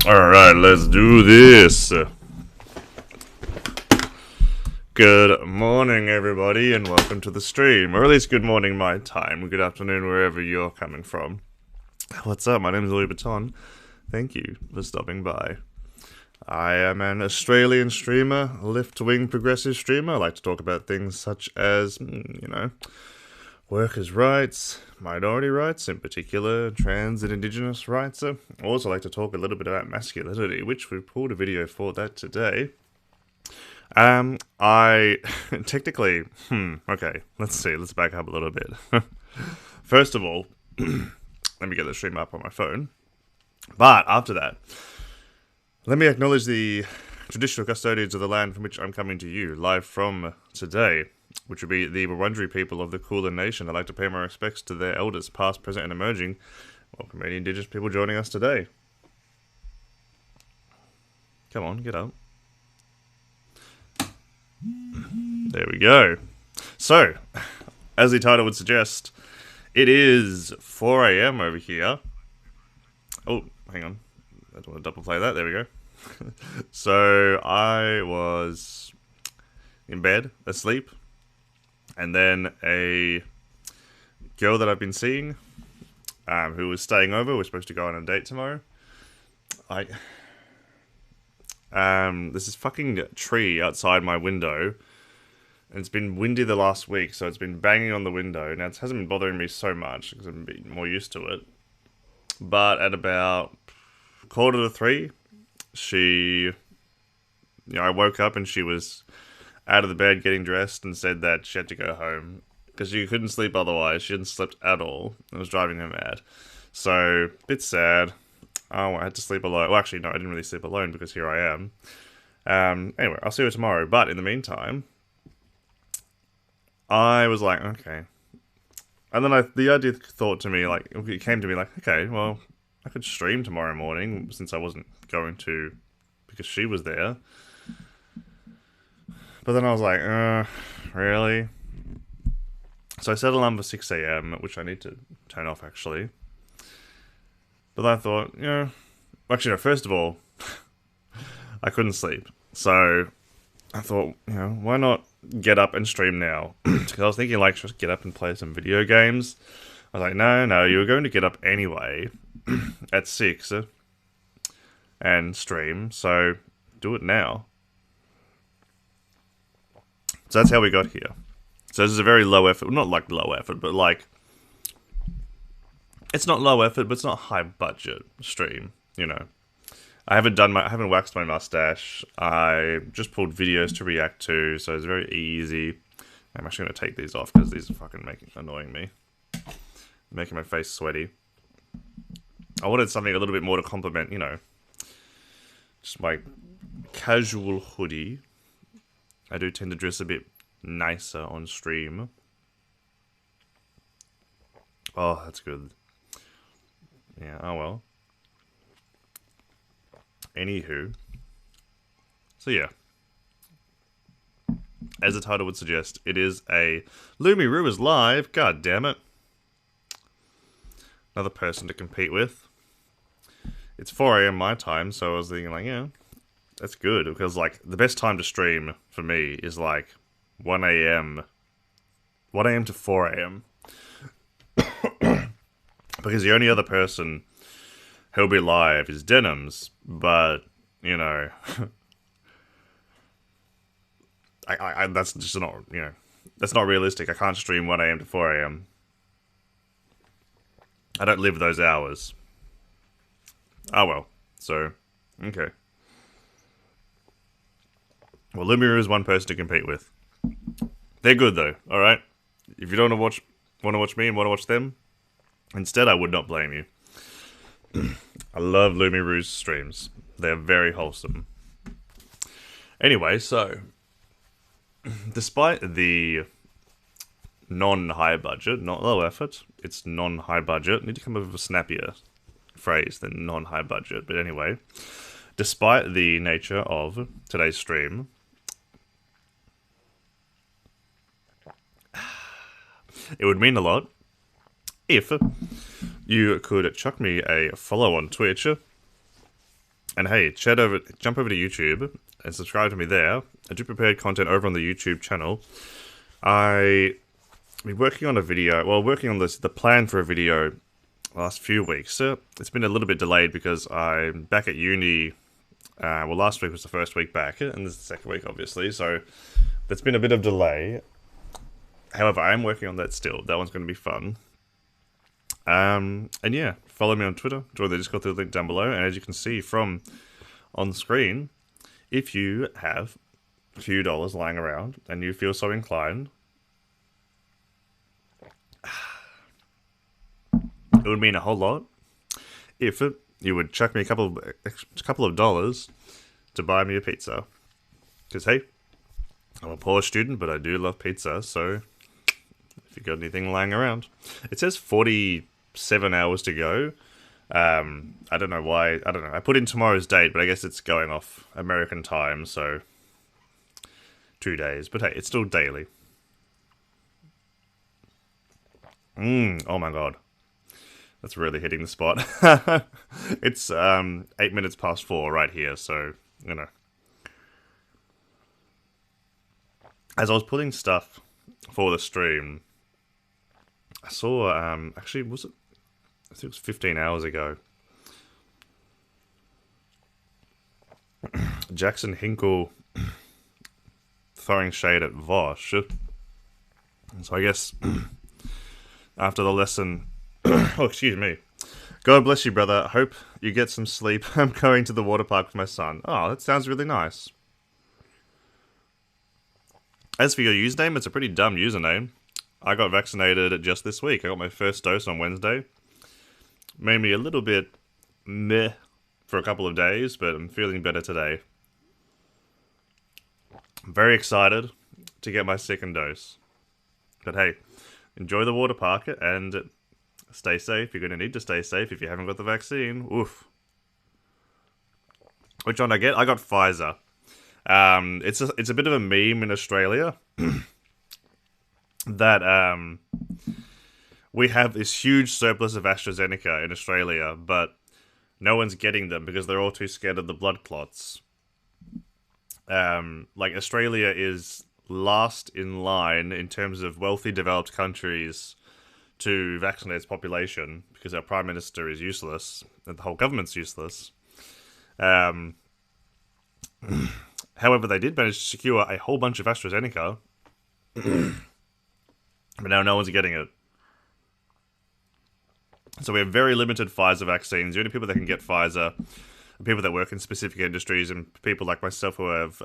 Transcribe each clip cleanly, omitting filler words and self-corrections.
Alright, let's do this. Good morning, everybody, and welcome to the stream. Or at least good morning my time. Good afternoon, wherever you're coming from. What's up? My name is Louis Vuitton. Thank you for stopping by. I am an Australian streamer, left-wing progressive streamer. I like to talk about things such as, workers' rights, minority rights, in particular, trans and indigenous rights. I also like to talk a little bit about masculinity, which we pulled a video for that today. I technically, okay, let's see, let's back up a little bit. First of all, let me get the stream up on my phone. But after that, let me acknowledge the traditional custodians of the land from which I'm coming to you, live from today, which would be the Wurundjeri people of the Kulin Nation. I'd like to pay my respects to their elders, past, present, and emerging. Welcome any Indigenous people joining us today. Come on, get up. There we go. So, as the title would suggest, it is 4 AM over here. Oh, hang on. I don't want to double play that. There we go. So, I was in bed, asleep. And then a girl that I've been seeing, who was staying over. We're supposed to go on a date tomorrow. There's this fucking tree outside my window, and it's been windy the last week, so it's been banging on the window. Now, it hasn't been bothering me so much because I'm a bit more used to it. But at about 2:45, I woke up and she was out of the bed getting dressed and said that she had to go home because she couldn't sleep otherwise. She hadn't slept at all. It was driving her mad. So, bit sad. Oh, I had to sleep alone. Well, actually, no, I didn't really sleep alone because here I am. Anyway, I'll see her tomorrow. But in the meantime, I was like, okay. And then the idea thought to me, like, it came to me like, okay, well, I could stream tomorrow morning since I wasn't going to because she was there. But then I was like, really? So I set an alarm for 6 a.m., which I need to turn off, actually. But I thought, actually, no, first of all, I couldn't sleep. So I thought, why not get up and stream now? Because I was thinking, like, just get up and play some video games. I was like, no, you were going to get up anyway at 6 and stream, so do it now. So that's how we got here. So this is a very low effort, not like low effort, but like, it's not low effort, but it's not high budget stream, I haven't waxed my mustache. I just pulled videos to react to, so it's very easy. I'm actually going to take these off because these are fucking annoying me. Making my face sweaty. I wanted something a little bit more to complement, just my casual hoodie. I do tend to dress a bit nicer on stream. Oh, that's good. Yeah, oh well. Anywho. So yeah. As the title would suggest, it is a Lumiru is live. God damn it. Another person to compete with. It's 4 a.m. my time, so I was thinking like, that's good. Because like the best time to stream for me is like 1 a.m. 1 a.m. to 4 a.m. Because the only other person who'll be live is Denims, but I that's just not that's not realistic. I can't stream 1 a.m. to 4 a.m. I don't live those hours. Oh well, so okay. Well, Lumiru is one person to compete with. They're good though. All right. If you don't want to watch me and want to watch them, instead, I would not blame you. I love Lumiru's streams. They're very wholesome. Anyway, so despite the non-high budget, not low effort, it's non-high budget. I need to come up with a snappier phrase than non-high budget. But anyway, despite the nature of today's stream, it would mean a lot if you could chuck me a follow on Twitch. And hey, jump over to YouTube and subscribe to me there. I do prepared content over on the YouTube channel. I've been working on a video, working on the plan for a video the last few weeks. It's been a little bit delayed because I'm back at uni. Last week was the first week back, and this is the second week, obviously, so there's been a bit of delay. However, I am working on that still. That one's going to be fun. And yeah, follow me on Twitter. Join the Discord through the link down below. And as you can see from on screen, if you have a few dollars lying around and you feel so inclined, it would mean a whole lot if you would chuck me a couple of dollars to buy me a pizza. Because hey, I'm a poor student, but I do love pizza, so if you got anything lying around. It says 47 hours to go. I don't know why. I don't know. I put in tomorrow's date, but I guess it's going off American time, so 2 days. But hey, it's still daily. Oh my god. That's really hitting the spot. It's 8 minutes past 4 right here, so, As I was putting stuff for the stream, I saw, actually, was it? I think it was 15 hours ago. Jackson Hinkle throwing shade at Vosh. So I guess after the lesson, oh, excuse me. God bless you, brother. Hope you get some sleep. I'm going to the water park with my son. Oh, that sounds really nice. As for your username, it's a pretty dumb username. I got vaccinated just this week. I got my first dose on Wednesday. Made me a little bit meh for a couple of days, but I'm feeling better today. I'm very excited to get my second dose. But hey, enjoy the water park and stay safe. You're going to need to stay safe if you haven't got the vaccine. Oof. Which one I get? I got Pfizer. It's a bit of a meme in Australia that we have this huge surplus of AstraZeneca in Australia, but no one's getting them because they're all too scared of the blood clots. Like Australia is last in line in terms of wealthy developed countries to vaccinate its population because our prime minister is useless and the whole government's useless. However, they did manage to secure a whole bunch of AstraZeneca, but now no one's getting it. So we have very limited Pfizer vaccines. The only people that can get Pfizer are people that work in specific industries and people like myself who have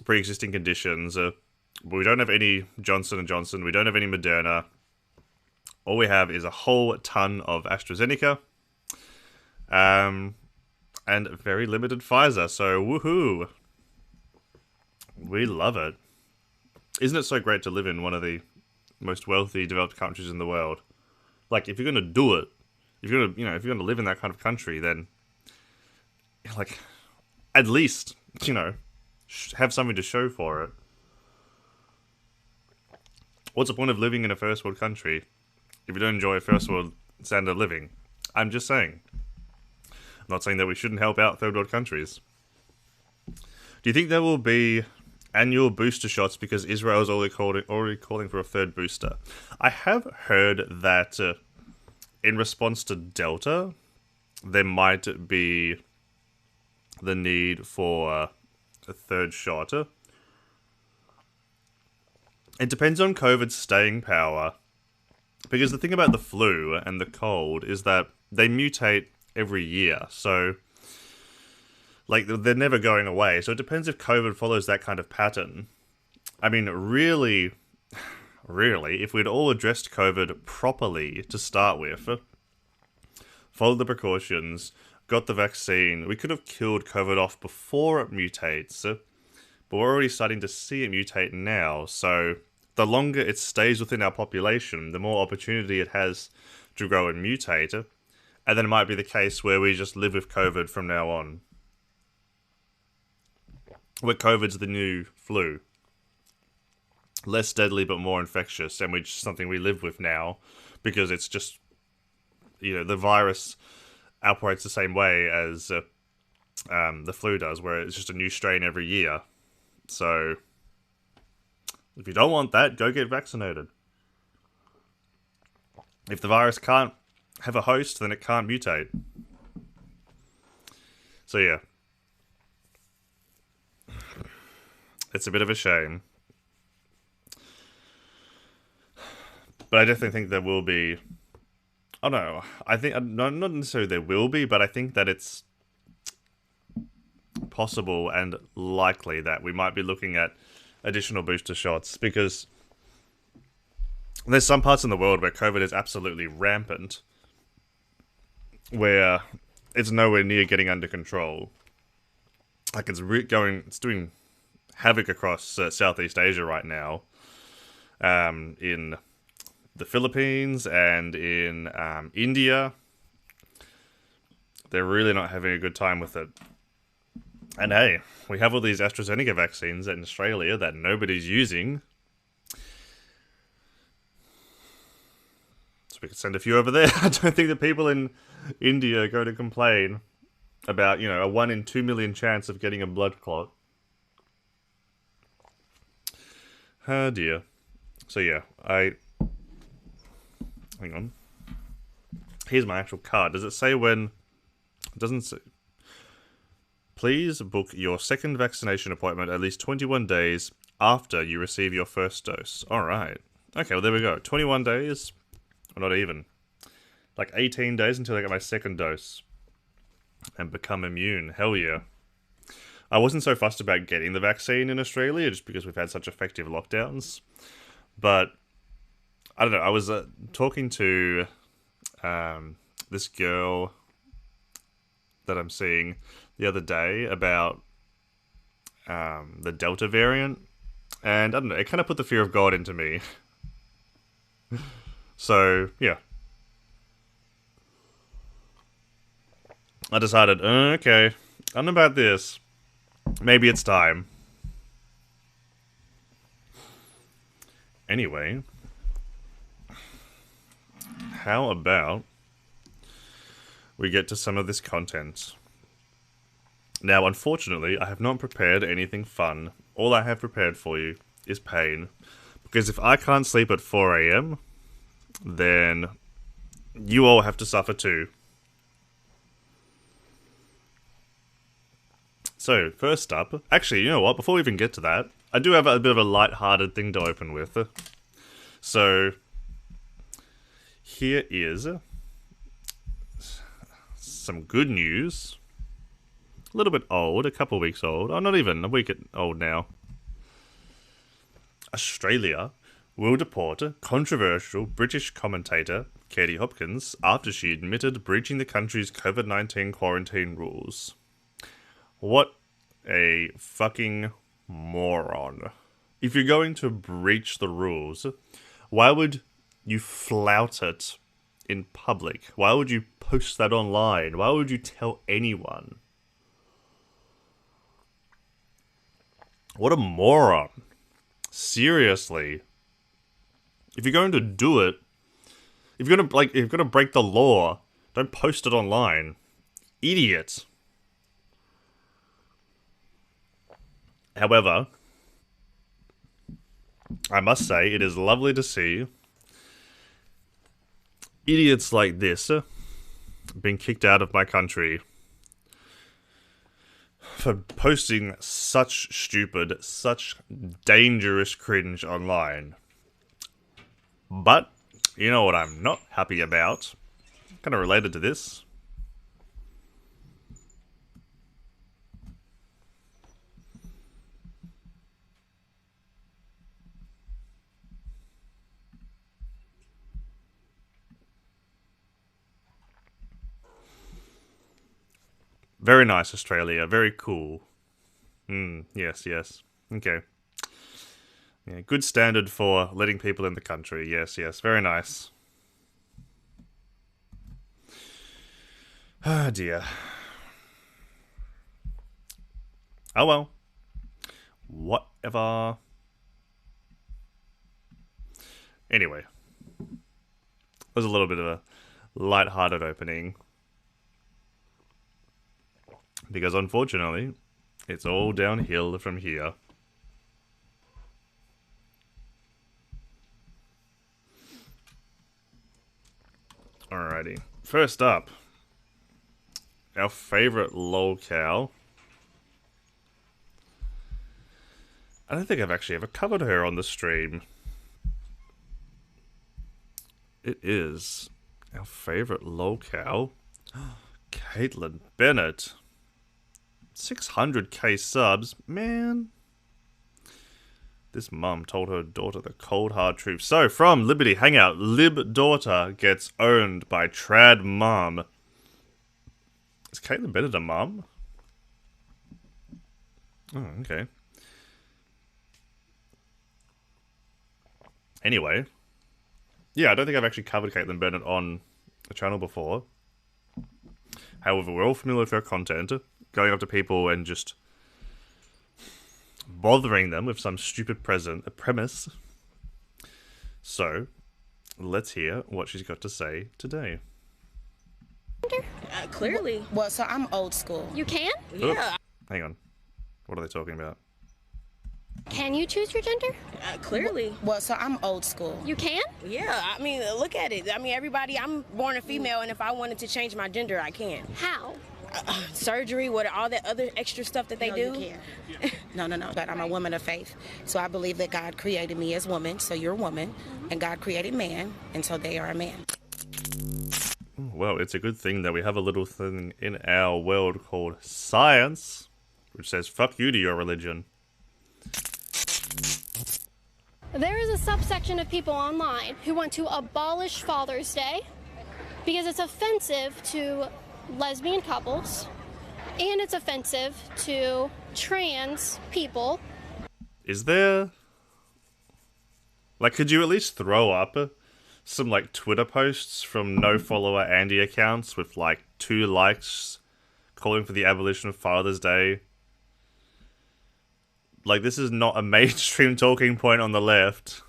pre-existing conditions. We don't have any Johnson & Johnson. We don't have any Moderna. All we have is a whole ton of AstraZeneca. And very limited Pfizer. So, woohoo. We love it. Isn't it so great to live in one of the most wealthy, developed countries in the world? Like, if you're going to do it, if you're going to live in that kind of country, then, like, at least, have something to show for it. What's the point of living in a first world country if you don't enjoy a first world standard of living? I'm just saying. I'm not saying that we shouldn't help out third world countries. Do you think there will be annual booster shots because Israel is already calling for a third booster? I have heard that in response to Delta, there might be the need for a third shot. It depends on COVID's staying power. Because the thing about the flu and the cold is that they mutate every year. So, like, they're never going away. So it depends if COVID follows that kind of pattern. I mean, really, if we'd all addressed COVID properly to start with, followed the precautions, got the vaccine, we could have killed COVID off before it mutates. But we're already starting to see it mutate now. So the longer it stays within our population, the more opportunity it has to grow and mutate. And then it might be the case where we just live with COVID from now on. Where COVID's the new flu. Less deadly but more infectious, and which is something we live with now. Because it's just, the virus operates the same way as the flu does, where it's just a new strain every year. So, if you don't want that, go get vaccinated. If the virus can't have a host, then it can't mutate. So yeah. It's a bit of a shame. But I definitely think there will be... I don't know. I think, not necessarily there will be, but I think that it's possible and likely that we might be looking at additional booster shots, because there's some parts in the world where COVID is absolutely rampant, where it's nowhere near getting under control. Like, it's doing havoc across Southeast Asia right now, in the Philippines and in India. They're really not having a good time with it. And hey, we have all these AstraZeneca vaccines in Australia that nobody's using. So we could send a few over there. I don't think the people in India are going to complain about, a 1 in 2 million chance of getting a blood clot. Oh dear. So yeah, I Hang on. Here's my actual card. Does it say when? It doesn't say. Please book your second vaccination appointment at least 21 days after you receive your first dose. Alright. Okay, well there we go. 21 days? Or not even. Like 18 days until I get my second dose. And become immune. Hell yeah. I wasn't so fussed about getting the vaccine in Australia just because we've had such effective lockdowns. But, I don't know, I was talking to this girl that I'm seeing the other day about the Delta variant. And, I don't know, it kind of put the fear of God into me. So, yeah. I decided, okay, I don't know about this. Maybe it's time. Anyway, how about we get to some of this content? Now, unfortunately, I have not prepared anything fun. All I have prepared for you is pain. Because if I can't sleep at 4 AM, then you all have to suffer too. So, first up, actually, you know what, before we even get to that, I do have a bit of a light-hearted thing to open with. So, here is some good news. A little bit old, a couple weeks old. Oh, not even, a week old now. Australia will deport controversial British commentator Katie Hopkins after she admitted breaching the country's COVID-19 quarantine rules. What a fucking moron. If you're going to breach the rules, why would you flout it in public? Why would you post that online? Why would you tell anyone? What a moron. Seriously. If you're going to do it, if you're gonna break the law, don't post it online. Idiot. However, I must say, it is lovely to see idiots like this being kicked out of my country for posting such stupid, such dangerous cringe online. But, you know what I'm not happy about? Kind of related to this. Very nice, Australia. Very cool. Yes, yes. Okay. Yeah, good standard for letting people in the country. Yes, yes. Very nice. Ah, dear. Oh well. Whatever. Anyway. It was a little bit of a light-hearted opening. Because unfortunately, it's all downhill from here. Alrighty. First up, our favorite lolcow. I don't think I've actually ever covered her on the stream. It is our favorite lolcow, Caitlin Bennett. 600k subs, man. This mum told her daughter the cold hard truth. So, from Liberty Hangout, Lib daughter gets owned by trad mum. Is Caitlin Bennett a mum? Oh, okay. Anyway. Yeah, I don't think I've actually covered Caitlin Bennett on the channel before. However, we're all familiar with her content. Going up to people and just bothering them with some stupid premise. So, let's hear what she's got to say today. Clearly. Well, so I'm old school. You can? Oops. Hang on. What are they talking about? Can you choose your gender? Clearly. Well, so I'm old school. You can? Yeah, I mean, look at it. I mean, everybody, I'm born a female, and if I wanted to change my gender, I can. How? Surgery, all that other extra stuff that they No, do. you can't. No. But I'm a woman of faith. So I believe that God created me as woman, so you're a woman, and God created man, and so they are a man. Well, it's a good thing that we have a little thing in our world called science, which says fuck you to your religion. There is a subsection of people online who want to abolish Father's Day because it's offensive to lesbian couples and it's offensive to trans people. Is there... like, could you at least throw up some, like, Twitter posts from no-follower Andy accounts with, like, 2 likes calling for the abolition of Father's Day? Like, this is not a mainstream talking point on the left.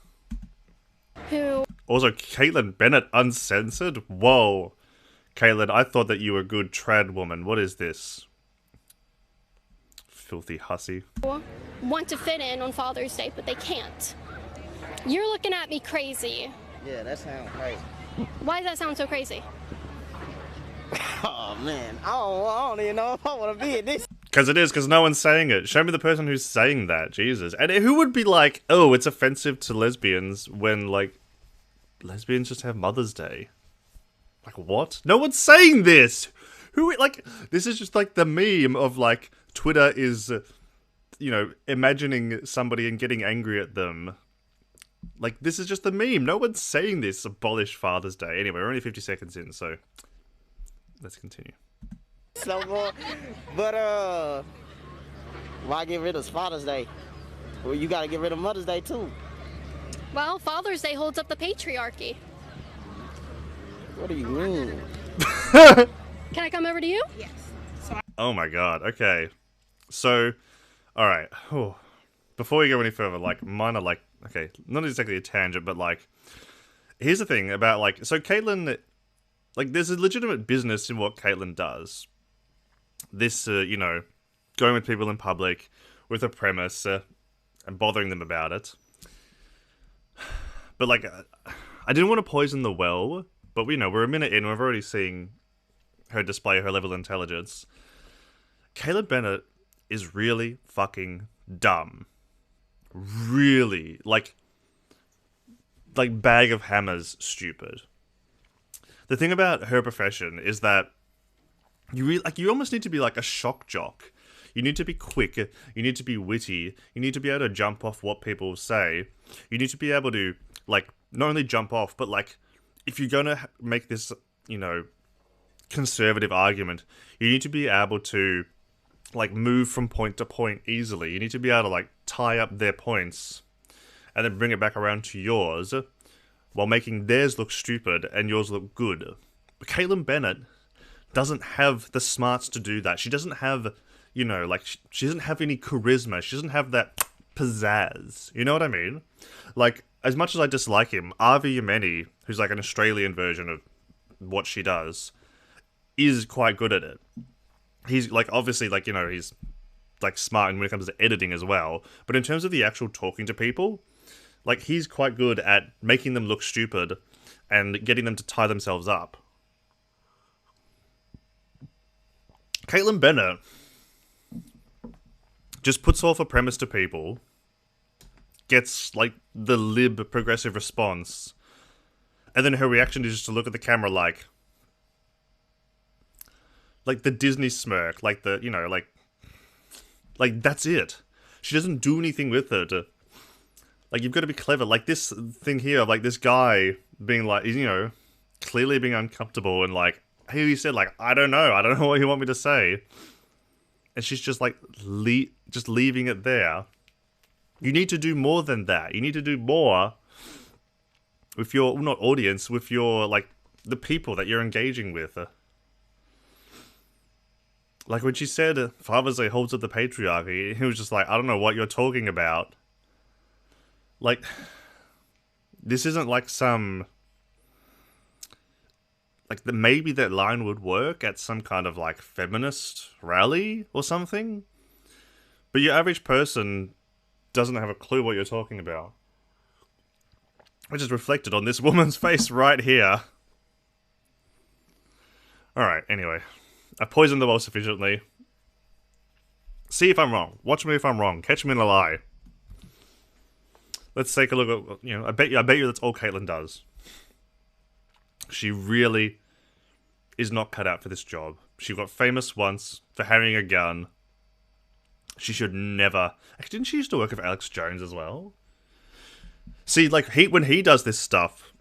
Who Also, Caitlyn Bennett uncensored? Whoa. Caitlyn, I thought that you were a good trad woman. What is this? Filthy hussy. want to fit in on Father's Day, but they can't. You're looking at me crazy. Yeah, that sounds crazy. Why does that sound so crazy? Oh man, I don't even know if I want to be in this. Because no one's saying it. Show me the person who's saying that, Jesus. And who would be like, oh, it's offensive to lesbians when, like, lesbians just have Mother's Day? Like, what? No one's saying this! Who, like, this is just like the meme of, like, Twitter is, you know, imagining somebody and getting angry at them. Like, this is just the meme. No one's saying this. Abolish Father's Day. Anyway, we're only 50 seconds in, so let's continue. So, but why get rid of Father's Day? Well, you gotta get rid of Mother's Day too. Well, Father's Day holds up the patriarchy. What do you mean? Can I come over to you? Yes. Oh my god, okay. So, alright. Before we go any further, like, mine are like, okay, not exactly a tangent, but like, here's the thing about, like, so Caitlyn, like, there's a legitimate business in what Caitlyn does. This, you know, going with people in public with a premise and bothering them about it. But, like, I didn't want to poison the well, but, you know, we're a minute in, we've already seen her display her level of intelligence. Caleb Bennett is really fucking dumb. Really. Like bag of hammers stupid. The thing about her profession is that you almost need to be like a shock jock. You need to be quick, you need to be witty, you need to be able to jump off what people say. You need to be able to, like, not only jump off, but, like, if you're gonna make this, you know, conservative argument, you need to be able to, like, move from point to point easily. You need to be able to, like, tie up their points and then bring it back around to yours while making theirs look stupid and yours look good. But Caitlyn Bennett doesn't have the smarts to do that. She doesn't have, you know, like, she doesn't have any charisma. She doesn't have that pizzazz. You know what I mean? Like, as much as I dislike him, Avi Yemeni, who's like an Australian version of what she does, is quite good at it. He's, like, obviously, like, you know, he's, like, smart when it comes to editing as well. But in terms of the actual talking to people, like, he's quite good at making them look stupid and getting them to tie themselves up. Caitlyn Bennett just puts off a premise to people, gets, like, the lib progressive response, and then her reaction is just to look at the camera like the Disney smirk, like the, you know, like, that's it. She doesn't do anything with it. Like, you've got to be clever. Like, this thing here of, like, this guy being, like, you know, clearly being uncomfortable and, like, he said, like, I don't know what you want me to say. And she's just, like, just leaving it there. You need to do more than that. You need to do more with your, not audience, with your, like, the people that you're engaging with. Like, when she said Father's Day holds up the patriarchy, he was just like, I don't know what you're talking about. Like, this isn't like some, like, maybe that line would work at some kind of, like, feminist rally or something. But your average person doesn't have a clue what you're talking about. Which is reflected on this woman's face right here. Alright, anyway. I poisoned the well sufficiently. See if I'm wrong. Watch me if I'm wrong. Catch me in a lie. Let's take a look at, you know, I bet you that's all Caitlyn does. She really is not cut out for this job. She got famous once for having a gun. She should never... Actually, didn't she used to work with Alex Jones as well? See, like, when he does this stuff,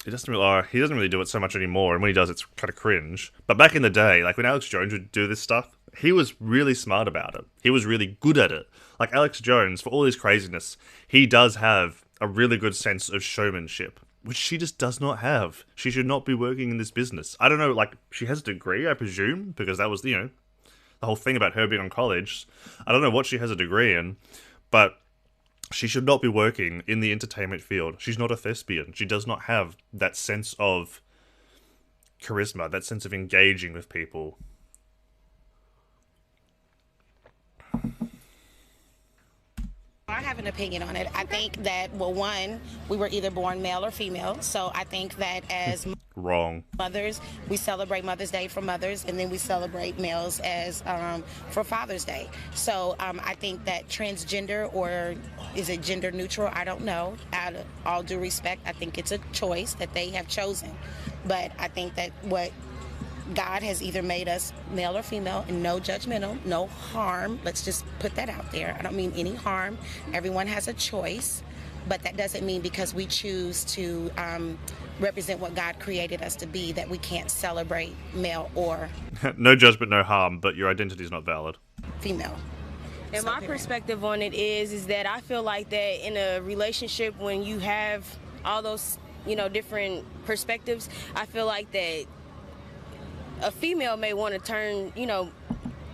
he doesn't really do it so much anymore, and when he does, it's kind of cringe. But back in the day, like, when Alex Jones would do this stuff, he was really smart about it. He was really good at it. Like, Alex Jones, for all his craziness, he does have a really good sense of showmanship, which she just does not have. She should not be working in this business. I don't know, like, she has a degree, I presume, because that was, you know, the whole thing about her being on college. I don't know what she has a degree in, but she should not be working in the entertainment field. She's not a thespian. She does not have that sense of charisma, that sense of engaging with people. I have an opinion on it. I think that, well, one, we were either born male or female, so I think that as Wrong. mothers, we celebrate Mother's Day for mothers, and then we celebrate males as for Father's Day. So I think that transgender, or is it gender neutral? I don't know. Out of all due respect, I think it's a choice that they have chosen. But I think that what God has either made us male or female, and no judgmental, no harm. Let's just put that out there. I don't mean any harm. Everyone has a choice, but that doesn't mean because we choose to represent what God created us to be that we can't celebrate male or No judgment, no harm, but your identity is not valid. female. And my perspective on it is that I feel like that in a relationship, when you have all those, you know, different perspectives, I feel like that a female may want to turn, you know,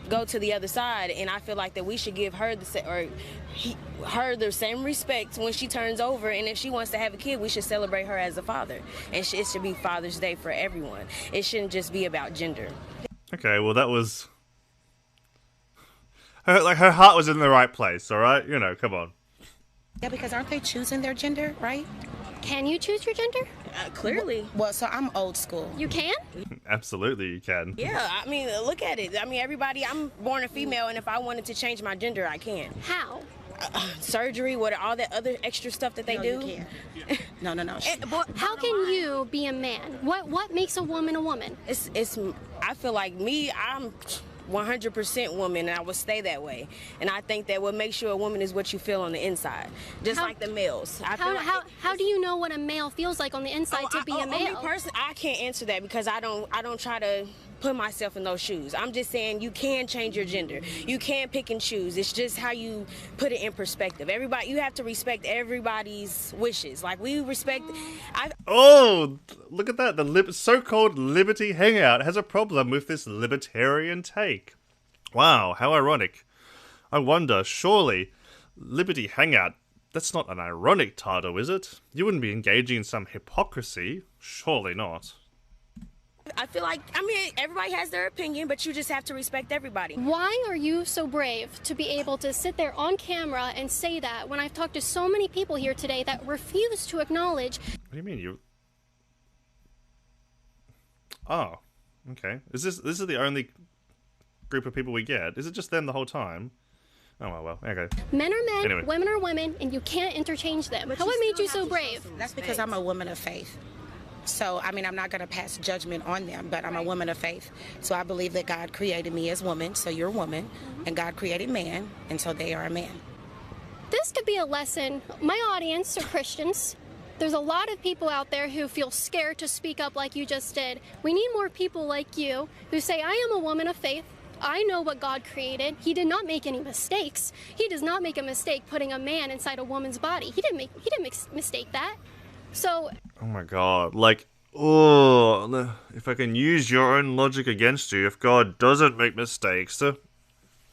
go to the other side, and I feel like that we should give her her the same respect when she turns over, and if she wants to have a kid, we should celebrate her as a father, and it should be Father's Day for everyone. It shouldn't just be about gender. Okay, well that was... her heart was in the right place, alright? You know, come on. Yeah, because aren't they choosing their gender, right? Can you choose your gender? Clearly. Well, so I'm old school. You can? Absolutely, you can. Yeah, I mean, look at it. I mean, I'm born a female, and if I wanted to change my gender, I can. How? Surgery, all that other extra stuff that they No, do. you can't. No. How can you be a man? What makes a woman a woman? I feel like me, I'm 100% woman, and I would stay that way. And I think that what makes you a woman is what you feel on the inside, just like the males. How do you know what a male feels like on the inside to be a male? Me personally, I can't answer that because I don't try to put myself in those shoes. I'm just saying you can change your gender. You can pick and choose. It's just how you put it in perspective. You have to respect everybody's wishes. Like we respect. Oh, look at that. The so-called Liberty Hangout has a problem with this libertarian take. Wow, how ironic. I wonder, surely, Liberty Hangout, that's not an ironic title, is it? You wouldn't be engaging in some hypocrisy. Surely not. I feel like, everybody has their opinion, but you just have to respect everybody. Why are you so brave to be able to sit there on camera and say that when I've talked to so many people here today that refuse to acknowledge... What do you mean, you... Oh, okay. This is the only group of people we get? Is it just them the whole time? Oh, well, okay. Men are men, Anyway. women are women, and you can't interchange them. What made you so brave? That's because I'm a woman of faith. So, I'm not going to pass judgment on them, but I'm a woman of faith. So I believe that God created me as woman, so you're a woman, and God created man, and so they are a man. This could be a lesson. My audience are Christians. There's a lot of people out there who feel scared to speak up like you just did. We need more people like you who say, I am a woman of faith. I know what God created. He did not make any mistakes. He does not make a mistake putting a man inside a woman's body. He didn't mistake that. So... Oh my god, like, oh, if I can use your own logic against you, if God doesn't make mistakes,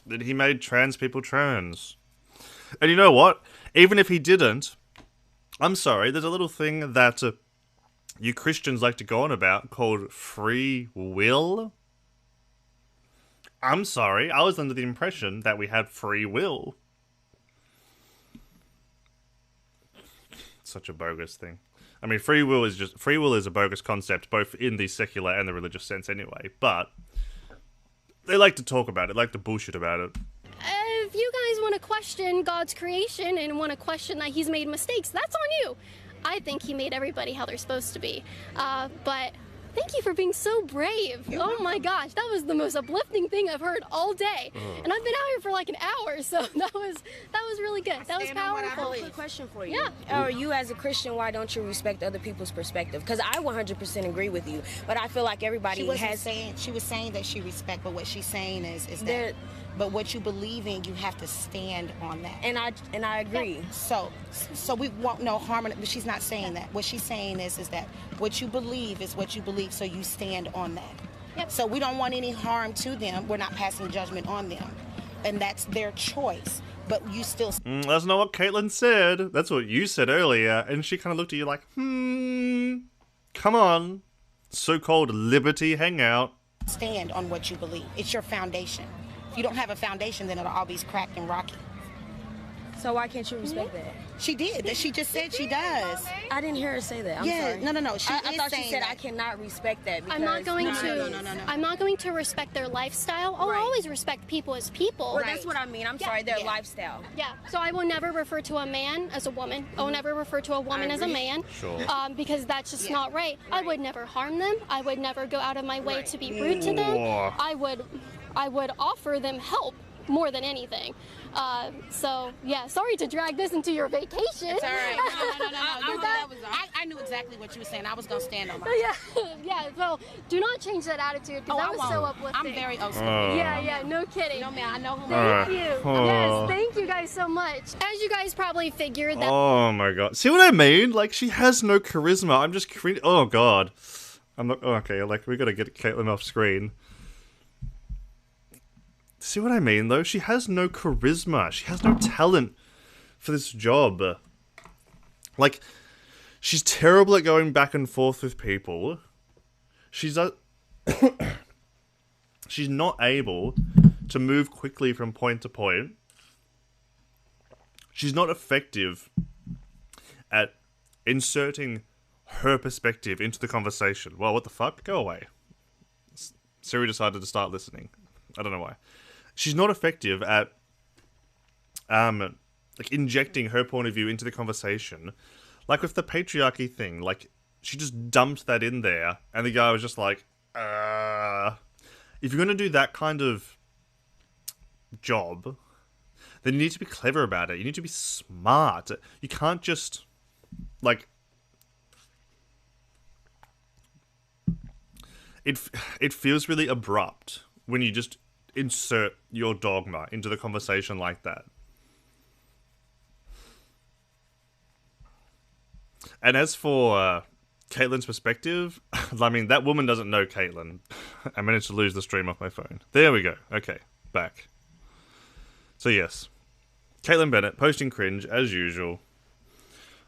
then he made trans people trans. And you know what? Even if he didn't, I'm sorry, there's a little thing that you Christians like to go on about called free will. I'm sorry, I was under the impression that we had free will. such a bogus thing. I mean, free will is a bogus concept, both in the secular and the religious sense, anyway. But they like to talk about it, like to bullshit about it. If you guys want to question God's creation and want to question that he's made mistakes, that's on you. I think he made everybody how they're supposed to be. But thank you for being so brave. Oh my gosh, that was the most uplifting thing I've heard all day. And I've been out here for like an hour, so that was really good. That was powerful. Quick question for you. Yeah. Or you as a Christian, why don't you respect other people's perspective? Because I 100% agree with you, but I feel like everybody She was saying that she respect, but what she's saying is There- that, but what you believe in, you have to stand on that. and I agree. So we want no harm in it, but she's not saying that. What she's saying is that what you believe is what you believe, so you stand on that. Yep. So we don't want any harm to them. We're not passing judgment on them, and that's their choice. But you still That's not what Caitlin said. That's what you said earlier. And she kind of looked at you like, come on. So-called liberty hangout. stand on what you believe. It's your foundation. If you don't have a foundation, then it'll all be cracked and rocky. So why can't you respect that? She did. That she just said she does. I didn't hear her say that. I'm Yeah, sorry. no. She I is thought she saying said that. I cannot respect that. Because I'm not going to. No. I'm not going to respect their lifestyle. I'll Right. always respect people as people. Well, that's what I mean. I'm sorry, their Yeah. lifestyle. Yeah, so I will never refer to a man as a woman. I will never refer to a woman as a man. Sure. Because that's just Yeah. not right. I would never harm them. I would never go out of my way to be rude to them. Whoa. I would offer them help more than anything. So yeah, sorry to drag this into your vacation. It's all right. No. But that- I knew exactly what you were saying. I was gonna stand on my. yeah. So do not change that attitude because that I was won't. so uplifting. I'm very old school. Yeah, no kidding. No man, I know who. Thank Alright. you. Oh. Yes, thank you guys so much. As you guys probably figured that Oh my god. See what I mean? Like, she has no charisma. I'm just oh god. I'm not. Oh, okay, like, we gotta get Caitlin off screen. See what I mean, though? She has no charisma. She has no talent for this job. Like, she's terrible at going back and forth with people. She's she's not able to move quickly from point to point. She's not effective at inserting her perspective into the conversation. Well, what the fuck? Go away. Siri decided to start listening. I don't know why. She's not effective at like injecting her point of view into the conversation. Like with the patriarchy thing, like she just dumped that in there and the guy was just like, if you're going to do that kind of job, then you need to be clever about it. You need to be smart. You can't just like it feels really abrupt when you just insert your dogma into the conversation like that. And as for Caitlin's perspective, I mean, that woman doesn't know Caitlin. I managed to lose the stream off my phone. There we go. Okay, back. So yes, Caitlin Bennett posting cringe as usual.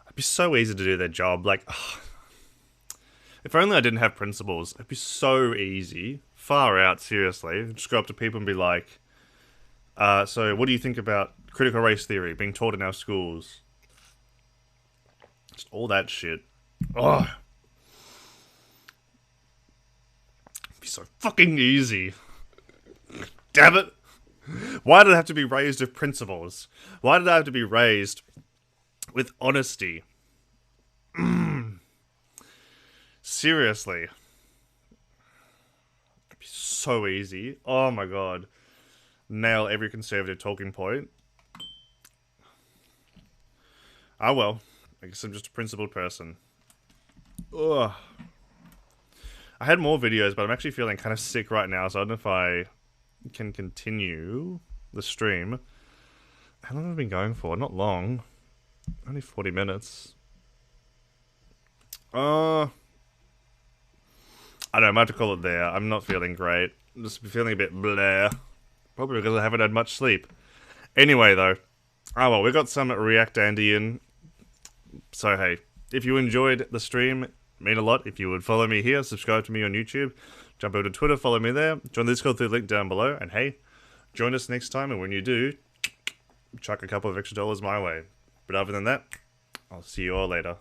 It'd be so easy to do their job. Like, if only I didn't have principles, it'd be so easy. Far out, seriously. Just go up to people and be like, so what do you think about critical race theory being taught in our schools? Just all that shit. Oh. It'd be so fucking easy. Damn it. Why did it have to be raised with principles? Why did I have to be raised with honesty? Seriously. It'd be so easy. Oh my god. Nail every conservative talking point. Ah well. I guess I'm just a principled person. Ugh. I had more videos, but I'm actually feeling kind of sick right now, so I don't know if I can continue the stream. How long have I been going for? Not long. Only 40 minutes. I don't know, I might have to call it there. I'm not feeling great. I'm just feeling a bit bleh. Probably because I haven't had much sleep. Anyway, though. Oh well, we got some React Andy in. So hey, if you enjoyed the stream, it mean a lot. If you would follow me here, subscribe to me on YouTube, jump over to Twitter, follow me there, join the Discord through the link down below, and hey, join us next time, and when you do, chuck a couple of extra dollars my way. But other than that, I'll see you all later.